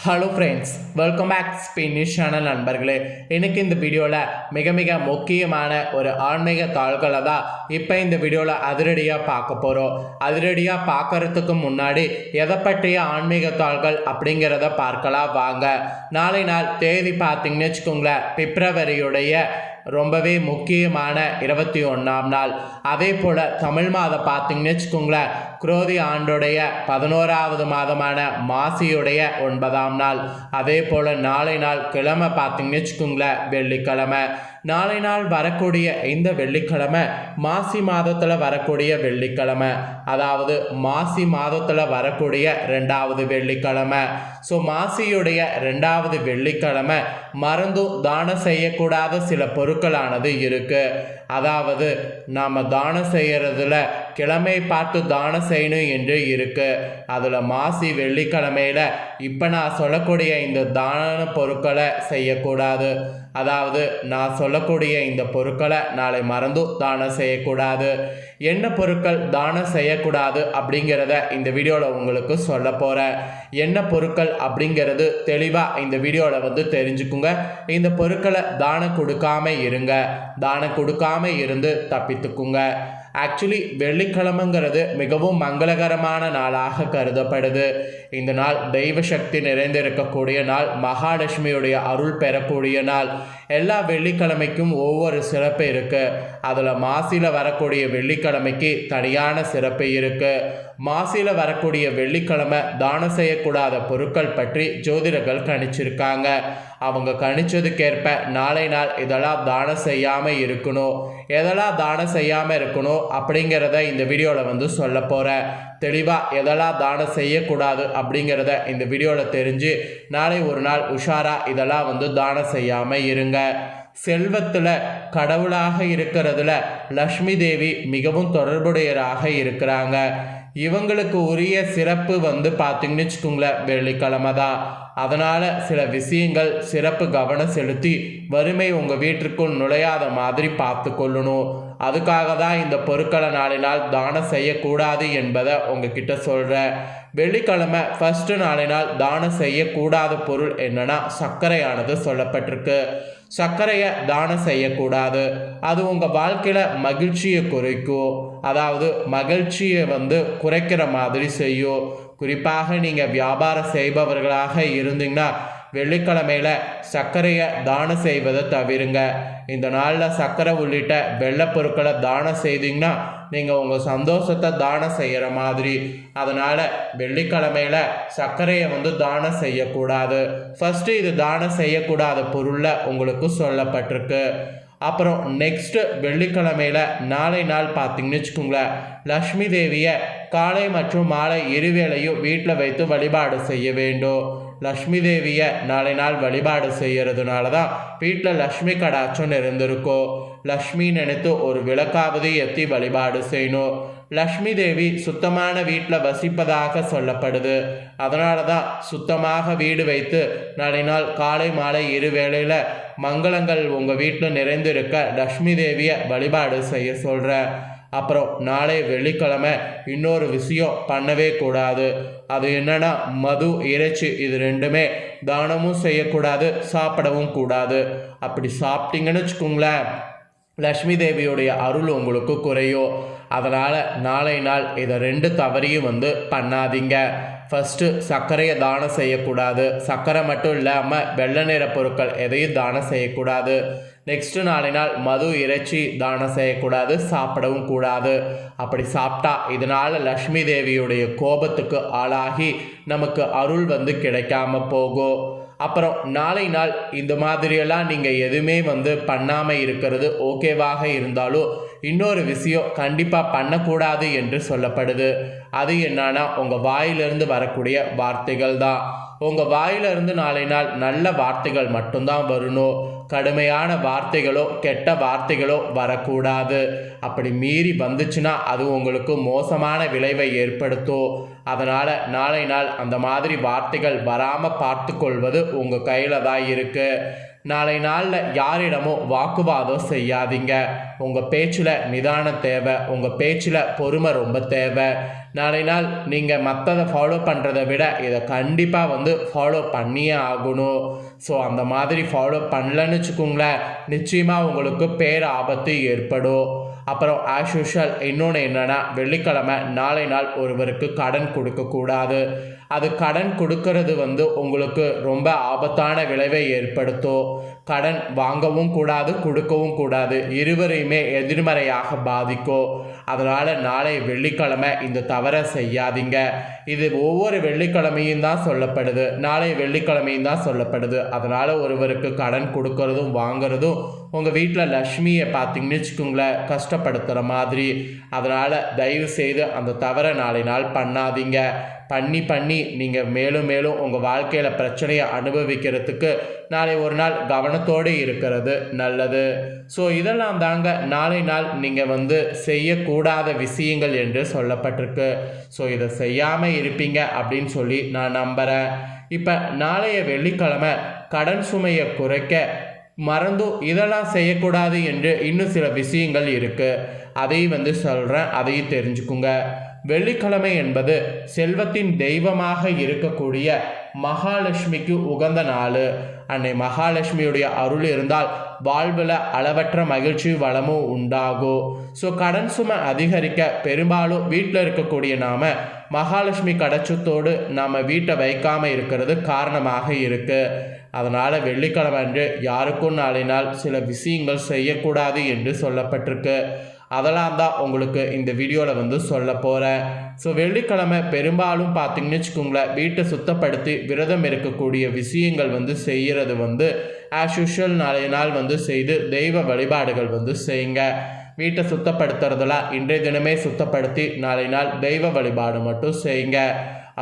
Hello friends, welcome back ஸ்பினிஷ் channel நண்பர்களே. எனக்கு இந்த வீடியோவில் மிக முக்கியமான ஒரு ஆன்மீக தாள்களை தான் இப்போ இந்த வீடியோவில் அதிரடியாக பார்க்க போகிறோம். அதிரடியாக பார்க்கறதுக்கு முன்னாடி எதை பற்றிய ஆன்மீக தாள்கள் அப்படிங்கிறத பார்க்கலாம் வாங்க. நாளை நாள் தேதி பார்த்தீங்கன்னு வச்சுக்கோங்களேன், பிப்ரவரியுடைய ரொம்பவே முக்கியமான 21ஆம் நாள். அதே போல் தமிழ் மாதம் பார்த்தீங்கன்னு வச்சுக்கோங்களேன், குரோதி ஆண்டுடைய 11வது மாதமான மாசியுடைய 9ஆம் நாள். அதே போல் நாளை நாள் கிழமை பார்த்தீங்கன்னு வச்சுக்கோங்களேன், வெள்ளிக்கிழமை. நாளை நாள் வரக்கூடிய இந்த வெள்ளிக்கிழமை மாசி மாதத்தில் வரக்கூடிய வெள்ளிக்கிழமை, அதாவது மாசி மாதத்தில் வரக்கூடிய 2வது வெள்ளிக்கிழமை. ஸோ மாசியுடைய 2வது வெள்ளிக்கிழமை மறந்தும் தானம் செய்யக்கூடாத சில பொருட்களானது இருக்குது. அதாவது நாம் தானம் செய்கிறதுல கிழமை பார்த்து தானம் செய்யணும் என்று இருக்குது. அதில் மாசி வெள்ளிக்கிழமையில் இப்போ நான் சொல்லக்கூடிய இந்த தான பொருட்களை செய்யக்கூடாது. அதாவது நான் சொல்லக்கூடிய இந்த பொருட்களை நாளை மறந்தும் தானம் செய்யக்கூடாது. என்ன பொருட்கள் தானம் செய்யக்கூடாது அப்படிங்கிறத இந்த வீடியோவில் உங்களுக்கு சொல்ல போகிறேன். என்ன பொருட்கள் அப்படிங்கிறது தெளிவாக இந்த வீடியோவில் தெரிஞ்சுக்குங்க. இந்த பொருட்களை தானம் கொடுக்காம இருங்க. தானம் கொடுக்காம இருந்து தப்பித்துக்குங்க. ஆக்சுவலி வெள்ளிக்கிழமைங்கிறது மிகவும் மங்களகரமான நாளாக கருதப்படுது. இந்த நாள் தெய்வ சக்தி நிறைந்திருக்கக்கூடிய நாள், மகாலட்சுமியுடைய அருள் பெறக்கூடிய நாள். எல்லா வெள்ளிக்கிழமைக்கும் ஒவ்வொரு சிறப்பு இருக்குது. அதில் மாசியில் வரக்கூடிய வெள்ளிக்கிழமைக்கு தனியான சிறப்பு இருக்குது. மாசியில் வரக்கூடிய வெள்ளிக்கிழமை தானம் செய்யக்கூடாத பொருட்கள் பற்றி ஜோதிடர்கள் கணிச்சிருக்காங்க. அவங்க கணிச்சதுக்கேற்ப நாளை நாள் இதெல்லாம் தானம் செய்யாமல் இருக்கணும், எதெல்லாம் தானம் செய்யாமல் இருக்கணும் அப்படிங்கிறத இந்த வீடியோவில் சொல்ல போகிறேன். தெளிவாக எதெல்லாம் தானம் செய்யக்கூடாது அப்படிங்கிறத இந்த வீடியோவில் தெரிஞ்சு நாளை ஒரு நாள் உஷாராக இதெல்லாம் தானம் செய்யாமல் இருங்க. செல்வத்தில் கடவுளாக இருக்கிறதுல லக்ஷ்மி தேவி மிகவும் தொடர்புடையராக இருக்கிறாங்க. இவங்களுக்கு உரிய சிறப்பு பார்த்தீங்கன்னு வச்சுக்கோங்களேன், வெள்ளிக்கிழமை தான். அதனால் சில விஷயங்கள் சிறப்பு கவனம் செலுத்தி வறுமை உங்கள் வீட்டிற்குள் நுழையாத மாதிரி பார்த்து கொள்ளணும். அதுக்காக தான் இந்த பொருட்களை நாளை நாள் தானம் செய்யக்கூடாது என்பதை உங்ககிட்ட சொல்கிறேன். வெள்ளிக்கிழமை ஃபஸ்ட்டு நாளை நாள் தானம் செய்யக்கூடாத பொருள் என்னன்னா சர்க்கரையானது சொல்லப்பட்டிருக்கு. சர்க்கரையை தானம் செய்யக்கூடாது. அது உங்கள் வாழ்க்கையில் மகிழ்ச்சியை குறைக்கும். அதாவது மகிழ்ச்சியை குறைக்கிற மாதிரி செய்யும். குறிப்பாக நீங்கள் வியாபாரம் செய்பவர்களாக இருந்தீங்கன்னா வெள்ளிக்கிழமையில் சர்க்கரையை தானம் செய்வதை தவிருங்க. இந்த நாளில் சர்க்கரை உள்ளிட்ட வெள்ளைப்பொருட்களை தானம் செய்தீங்கன்னா நீங்கள் உங்கள் சந்தோஷத்தை தானம் செய்கிற மாதிரி. அதனால் வெள்ளிக்கிழமையில் சர்க்கரையை தானம் செய்யக்கூடாது. ஃபஸ்ட்டு இது தானம் செய்யக்கூடாத பொருளில் உங்களுக்கு சொல்லப்பட்டிருக்கு. அப்புறம் நெக்ஸ்ட்டு வெள்ளிக்கிழமையில் நாளை நாள் பார்த்தீங்கன்னு வச்சுக்கோங்களேன், லக்ஷ்மி தேவியை காலை மற்றும் மாலை இருவேளையும் வீட்டில் வைத்து வழிபாடு செய்ய வேண்டும். லக்ஷ்மி தேவியை நாளை நாள் வழிபாடு செய்கிறதுனால தான் வீட்டில் லக்ஷ்மி கடாட்சம் நிறைந்திருக்கும். லக்ஷ்மி நினைத்து ஒரு விளக்காவது ஏற்றி வழிபாடு செய்யணும். லக்ஷ்மி தேவி சுத்தமான வீட்டில் வசிப்பதாக சொல்லப்படுது. அதனால தான் சுத்தமாக வீடு வைத்து நாளை நாள் காலை மாலை இருவேளையில் மங்களங்கள் உங்கள் வீட்டில் நிறைந்திருக்க லக்ஷ்மி தேவியை வழிபாடு செய்ய சொல்கிறேன். அப்புறம் நாளை வெள்ளிக்கிழமை இன்னொரு விஷயம் பண்ணவே கூடாது. அது என்னன்னா மது, இறைச்சி இது ரெண்டுமே தானமும் செய்யக்கூடாது, சாப்பிடவும் கூடாது. அப்படி சாப்பிட்டீங்கன்னு வச்சுக்கோங்களேன், லக்ஷ்மி தேவியுடைய அருள் உங்களுக்கு குறையும். அதனால் நாளை நாள் இதை 2 தவறையும் பண்ணாதீங்க. ஃபஸ்ட்டு சர்க்கரையை தானம் செய்யக்கூடாது. சர்க்கரை மட்டும் இல்லாமல் வெள்ளை நிற பொருட்கள் எதையும் தானம் செய்யக்கூடாது. நெக்ஸ்ட்டு நாளை நாள் மது, இறைச்சி தானம் செய்யக்கூடாது, சாப்பிடவும் கூடாது. அப்படி சாப்பிட்டா இதனால் லக்ஷ்மி தேவியுடைய கோபத்துக்கு ஆளாகி நமக்கு அருள் கிடைக்காம போகும். அப்புறம் நாளை நாள் இந்த மாதிரியெல்லாம் நீங்கள் எதுவுமே பண்ணாமல் இருக்கிறது ஓகேவாக இருந்தாலும் இன்னொரு விஷயம் கண்டிப்பாக பண்ணக்கூடாது என்று சொல்லப்படுது. அது என்னன்னா உங்கள் வாயிலிருந்து வரக்கூடிய வார்த்தைகள் தான். உங்கள் வாயிலிருந்து நாளை நாள் நல்ல வார்த்தைகள் மட்டும்தான் வரணும். கடுமையான வார்த்தைகளோ கெட்ட வார்த்தைகளோ வரக்கூடாது. அப்படி மீறி வந்துச்சுன்னா அது உங்களுக்கு மோசமான விளைவை ஏற்படுத்தும். அதனால் நாளை நாள் அந்த மாதிரி வார்த்தைகள் வராமல் பார்த்து கொள்வது உங்கள் கையில் தான் இருக்குது. நாளை நாளில் யாரிடமும் வாக்குவாதம் செய்யாதீங்க. உங்கள் பேச்சில் நிதானம் தேவை, உங்கள் பேச்சில் பொறுமை ரொம்ப தேவை. நாளை நாள் நீங்கள் மற்றதை ஃபாலோ பண்ணுறதை விட இதை கண்டிப்பாக ஃபாலோ பண்ணியே ஆகணும். ஸோ அந்த மாதிரி ஃபாலோ பண்ணலன்னு வச்சுக்கோங்களேன், நிச்சயமாக உங்களுக்கு பேர் ஆபத்து ஏற்படும். அப்புறம் ஆஸ் யூஷுவல் இன்னொன்று என்னென்னா, வெள்ளிக்கிழமை நாளை நாள் ஒருவருக்கு கடன் கொடுக்கக்கூடாது. அது கடன் கொடுக்கறது உங்களுக்கு ரொம்ப ஆபத்தான விளைவை ஏற்படுத்தும். கடன் வாங்கவும் கூடாது, கொடுக்கவும் கூடாது, இருவரையுமே எதிர்மறையாக பாதிக்கும். அதனால் நாளை வெள்ளிக்கிழமை இந்த தவறை செய்யாதீங்க. இது ஒவ்வொரு வெள்ளிக்கிழமையும் தான் சொல்லப்படுது, நாளை வெள்ளிக்கிழமையும் தான் சொல்லப்படுது. அதனால் ஒருவருக்கு கடன் கொடுக்கறதும் வாங்கிறதும் உங்கள் வீட்டில் லக்ஷ்மியை பார்த்தீங்கன்னு வச்சுக்கோங்களேன் கஷ்டப்படுத்துகிற மாதிரி. அதனால் தயவு செய்து அந்த தவறை நாளை நாள் பண்ணாதீங்க. பண்ணி நீங்கள் மேலும் மேலும் உங்கள் வாழ்க்கையில் பிரச்சனையை அனுபவிக்கிறதுக்கு நாளை ஒரு நாள் கவனத்தோடு இருக்கிறது நல்லது. ஸோ இதெல்லாம் தாங்க நாளை நாள் நீங்கள் செய்யக்கூடாத விஷயங்கள் என்று சொல்லப்பட்டிருக்கு. ஸோ இதை செய்யாமல் இருப்பீங்க அப்படின்னு சொல்லி நான் நம்புகிறேன். இப்போ நாளைய வெள்ளிக்கிழமை கடன் சுமையை குறைக்க மறந்தும் இதெல்லாம் செய்யக்கூடாது என்று இன்னும் சில விஷயங்கள் இருக்குது. அதையும் சொல்கிறேன், அதையும் தெரிஞ்சுக்குங்க. வெள்ளிக்கிழமை என்பது செல்வத்தின் தெய்வமாக இருக்கக்கூடிய மகாலட்சுமிக்கு உகந்த நாள். அன்னை மகாலட்சுமியுடைய அருள் இருந்தால் வாழ்வில் அளவற்ற மகிழ்ச்சி வளமும் உண்டாகும். ஸோ கடன் சுமை அதிகரிக்க பெரும்பாலும் வீட்டில் இருக்கக்கூடிய நாம் மகாலட்சுமி கடச்சத்தோடு நாம் வீட்டை வைக்காமல் இருக்கிறது காரணமாக இருக்குது. அதனால் வெள்ளிக்கிழமை அன்று யாருக்கும் நாளை நாள் சில விஷயங்கள் செய்யக்கூடாது என்று சொல்லப்பட்டிருக்கு. அதெல்லாம் தான் உங்களுக்கு இந்த வீடியோவில் சொல்ல போகிறேன். ஸோ வெள்ளிக்கிழமை பெரும்பாலும் பார்த்தீங்கன்னு வச்சுக்கோங்களேன், வீட்டை சுத்தப்படுத்தி விரதம் இருக்கக்கூடிய விஷயங்கள் செய்கிறது ஆஸ் யூஷுவல் நாளைய நாள் செய்து தெய்வ வழிபாடுகள் செய்யுங்க. வீட்டை சுத்தப்படுத்துறதெல்லாம் இன்றைய தினமே சுத்தப்படுத்தி நாளை நாள் தெய்வ வழிபாடு மட்டும் செய்யுங்க.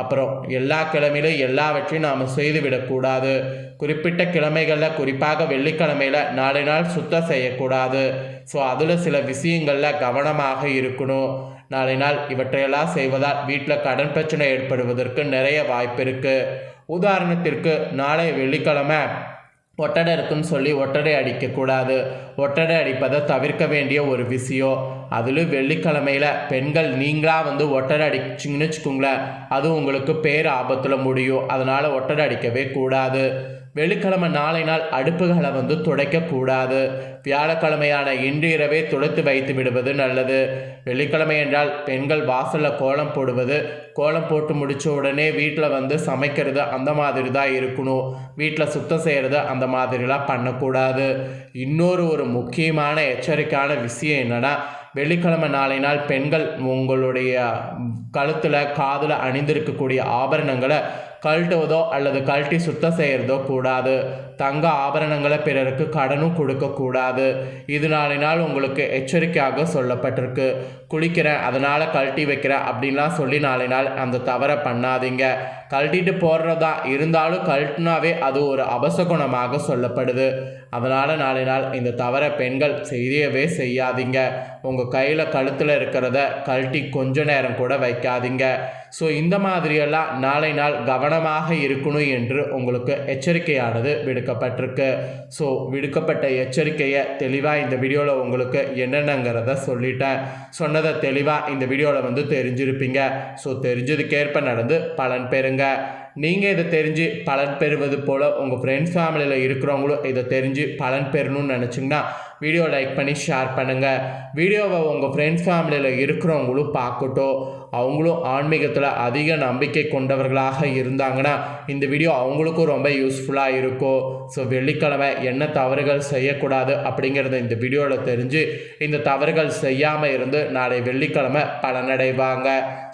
அப்புறம் எல்லா கிழமையிலும் எல்லாவற்றையும் நாம் செய்துவிடக்கூடாது. குறிப்பிட்ட கிழமைகளில் குறிப்பாக வெள்ளிக்கிழமையில் நாளை நாள் சுத்தம் செய்யக்கூடாது. ஸோ அதில் சில விஷயங்களில் கவனமாக இருக்கணும். நாளை நாள் இவற்றையெல்லாம் செய்வதால் வீட்டில் கடன் பிரச்சனை ஏற்படுவதற்கு நிறைய வாய்ப்பு இருக்குது. உதாரணத்திற்கு நாளை வெள்ளிக்கிழமை ஒட்டடை இருக்குன்னு சொல்லி ஒட்டடை அடிக்கக்கூடாது. ஒட்டடை அடிப்பதை தவிர்க்க வேண்டிய ஒரு விஷயம். அதிலும் வெள்ளிக்கிழமையில் பெண்கள் நீங்களாக ஒட்டடை அடிச்சிங்கன்னு வச்சுக்கோங்களேன், அது உங்களுக்கு பேர் ஆபத்தில் முடியும். அதனால் ஒட்டடை அடிக்கவே கூடாது. வெள்ளிக்கிழமை நாளை நாள் அடுப்புகளை துடைக்கக்கூடாது. வியாழக்கிழமையான இன்று இரவே துடைத்து வைத்து விடுவது நல்லது. வெள்ளிக்கிழமை என்றால் பெண்கள் வாசலில் கோலம் போடுவது, கோலம் போட்டு முடித்த உடனே வீட்டில் சமைக்கிறது அந்த மாதிரி தான் இருக்கணும். வீட்டில் சுத்தம் செய்கிறது அந்த மாதிரிலாம் பண்ணக்கூடாது. இன்னொரு முக்கியமான எச்சரிக்கையான விஷயம் என்னென்னா, வெள்ளிக்கிழமை நாளை நாள் பெண்கள் உங்களுடைய கழுத்தில் காதில் அணிந்திருக்கக்கூடிய ஆபரணங்களை கழட்டுவதோ அல்லது கழட்டி சுத்தம் செய்கிறதோ கூடாது. தங்க ஆபரணங்களை பிறருக்கு கடனும் கொடுக்கக்கூடாது. இது நாளை நாள் உங்களுக்கு எச்சரிக்கையாக சொல்லப்பட்டிருக்கு. குளிக்கிறேன் அதனால் கழட்டி வைக்கிறேன் அப்படின்லாம் சொல்லி நாளை நாள் அந்த தவறை பண்ணாதீங்க. கழட்டிட்டு போடுறதா இருந்தாலும் கழட்டினாவே அது ஒரு அபசகுணமாக சொல்லப்படுது. அதனால் நாளை நாள் இந்த தவறை பெண்கள் செய்யவே செய்யாதீங்க. உங்கள் கையில் கழுத்தில் இருக்கிறத கழட்டி கொஞ்ச நேரம் கூட வைக்காதீங்க. ஸோ இந்த மாதிரியெல்லாம் நாளை நாள் கவனமாக இருக்கணும் என்று உங்களுக்கு எச்சரிக்கையானது விடுக்கப்பட்டிருக்கு. ஸோ விடுக்கப்பட்ட எச்சரிக்கையை தெளிவாக இந்த வீடியோவில் உங்களுக்கு என்னென்னங்கிறத சொல்லிட்டேன். சொன்னதை தெளிவாக இந்த வீடியோவில் தெரிஞ்சிருப்பீங்க. ஸோ தெரிஞ்சதுக்கேற்ப நடந்து பலன் பெறுங்க. நீங்கள் இதை தெரிஞ்சு பலன் பெறுவது போல் உங்கள் ஃப்ரெண்ட்ஸ் ஃபேமிலியில் இருக்கிறவங்களும் இதை தெரிஞ்சு பலன் பெறணும்னு நினச்சிங்கன்னா வீடியோ லைக் பண்ணி ஷேர் பண்ணுங்கள். வீடியோவை உங்கள் ஃப்ரெண்ட்ஸ் ஃபேமிலியில் இருக்கிறவங்களும் பார்க்கட்டும். அவங்களும் ஆன்மீகத்தில் அதிக நம்பிக்கை கொண்டவர்களாக இருந்தாங்கன்னா இந்த வீடியோ அவங்களுக்கும் ரொம்ப யூஸ்ஃபுல்லாக இருக்கும். ஸோ வெள்ளிக்கிழமை என்ன தவறுகள் செய்யக்கூடாது அப்படிங்கிறத இந்த வீடியோவில் தெரிஞ்சு இந்த தவறுகள் செய்யாமல் இருந்து நாளை வெள்ளிக்கிழமை பலனடைவாங்க.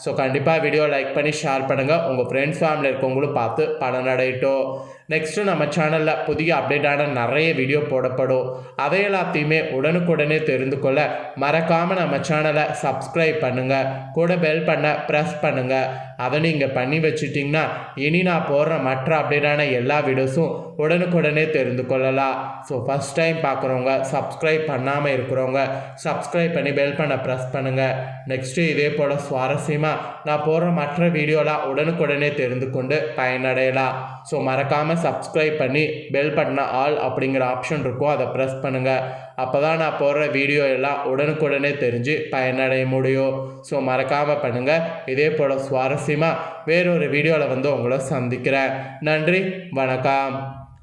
ஸோ கண்டிப்பாக வீடியோ லைக் பண்ணி ஷேர் பண்ணுங்கள். உங்கள் ஃப்ரெண்ட்ஸ் ஃபேமிலியில் இருக்கவங்களும் பார்த்து பலனடையட்டும். நெக்ஸ்ட்டு நம்ம சேனலில் புதிய அப்டேட்டான நிறைய வீடியோ போடப்படும். அதை எல்லாத்தையும் எல்லாத்தையுமே உடனுக்குடனே தெரிந்து கொள்ள மறக்காமல் நம்ம சேனலை சப்ஸ்கிரைப் பண்ணுங்கள், கூட பெல் பண்ண ப்ரெஸ் பண்ணுங்கள். அதை நீங்கள் பண்ணி வச்சிட்டிங்கன்னா இனி நான் போடுற மற்ற அப்டேட்டான எல்லா வீடியோஸும் உடனுக்குடனே தெரிந்து கொள்ளலாம். ஸோ ஃபஸ்ட் டைம் பார்க்குறவங்க, சப்ஸ்கிரைப் பண்ணாமல் இருக்கிறவங்க சப்ஸ்கிரைப் பண்ணி பெல் பண்ண ப்ரெஸ் பண்ணுங்கள். நெக்ஸ்ட்டு இதே போல் சுவாரஸ்யமாக நான் போடுற மற்ற வீடியோலாம் உடனுக்குடனே தெரிந்து கொண்டு பயனடையலாம். ஸோ மறக்காமல் சப்ஸ்கிரைப் பண்ணி பெல் பட்டனை ஆல் அப்படிங்கிற ஆப்ஷன் இருக்கும், அதை ப்ரெஸ் பண்ணுங்கள். அப்போ தான் நான் போடுற வீடியோ எல்லாம் உடனுக்குடனே தெரிஞ்சு பயனடைய முடியும். ஸோ மறக்காமல் பண்ணுங்கள். இதே போல் சுவாரஸ்யமாக வேறொரு வீடியோவில் வந்து உங்களை சந்திக்கிறேன். நன்றி, வணக்கம்.